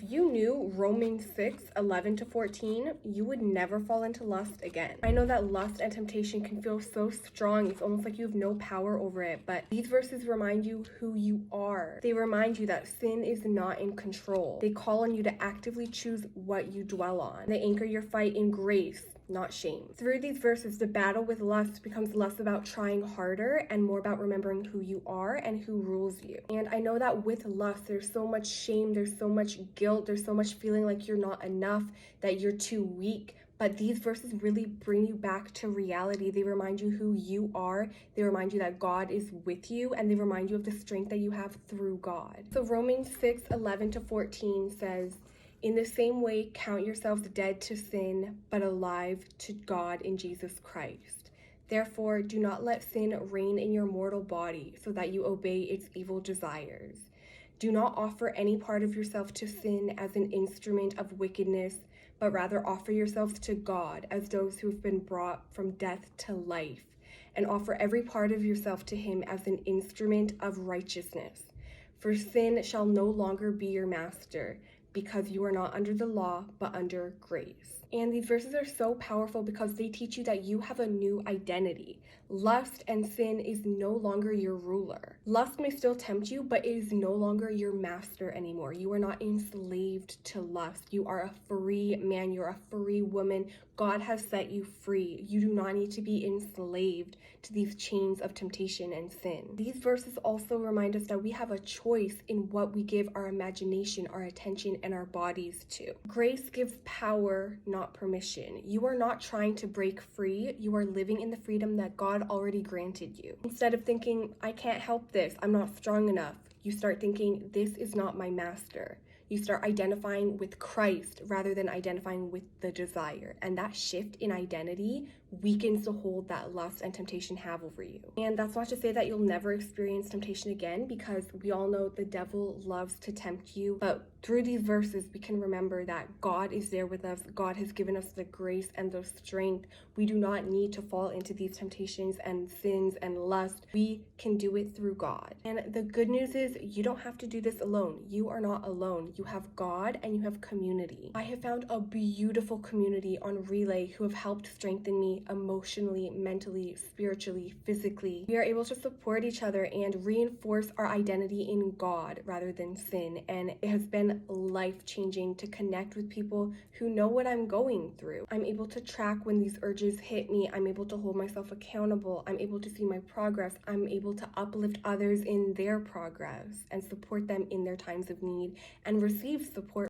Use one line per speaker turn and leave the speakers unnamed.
If you knew Romans 6:11-14, you would never fall into lust again. I know that lust and temptation can feel so strong, it's almost like you have no power over it, but these verses remind you who you are. They remind you that sin is not in control. They call on you to actively choose what you dwell on. They anchor your fight in grace, not shame. Through these verses, the battle with lust becomes less about trying harder and more about remembering who you are and who rules you. And I know that with lust, there's so much shame, there's so much guilt, there's so much feeling like you're not enough, that you're too weak. But these verses really bring you back to reality. They remind you who you are. They remind you that God is with you, and they remind you of the strength that you have through God. So Romans 6:11-14 says, "In the same way, count yourselves dead to sin, but alive to God in Jesus Christ. Therefore, do not let sin reign in your mortal body so that you obey its evil desires. Do not offer any part of yourself to sin as an instrument of wickedness, but rather offer yourselves to God as those who have been brought from death to life, and offer every part of yourself to Him as an instrument of righteousness. For sin shall no longer be your master, because you are not under the law, but under grace." And these verses are so powerful because they teach you that you have a new identity. Lust and sin is no longer your ruler. Lust may still tempt you, but it is no longer your master anymore. You are not enslaved to lust. You are a free man. You're a free woman. God has set you free. You do not need to be enslaved to these chains of temptation and sin. These verses also remind us that we have a choice in what we give our imagination, our attention, and our bodies to. Grace gives power, not permission. You are not trying to break free. You are living in the freedom that God already granted you. Instead of thinking, "I can't help this, I'm not strong enough," you start thinking, "This is not my master." You start identifying with Christ rather than identifying with the desire. And that shift in identity weakens the hold that lust and temptation have over you. And that's not to say that you'll never experience temptation again, because we all know the devil loves to tempt you. But through these verses, we can remember that God is there with us. God has given us the grace and the strength. We do not need to fall into these temptations and sins and lust. We can do it through God. And the good news is you don't have to do this alone. You are not alone. You have God and you have community. I have found a beautiful community on Relay who have helped strengthen me emotionally, mentally, spiritually, physically. We are able to support each other and reinforce our identity in God rather than sin. And it has been life-changing to connect with people who know what I'm going through. I'm able to track when these urges hit me. I'm able to hold myself accountable. I'm able to see my progress. I'm able to uplift others in their progress and support them in their times of need and receive support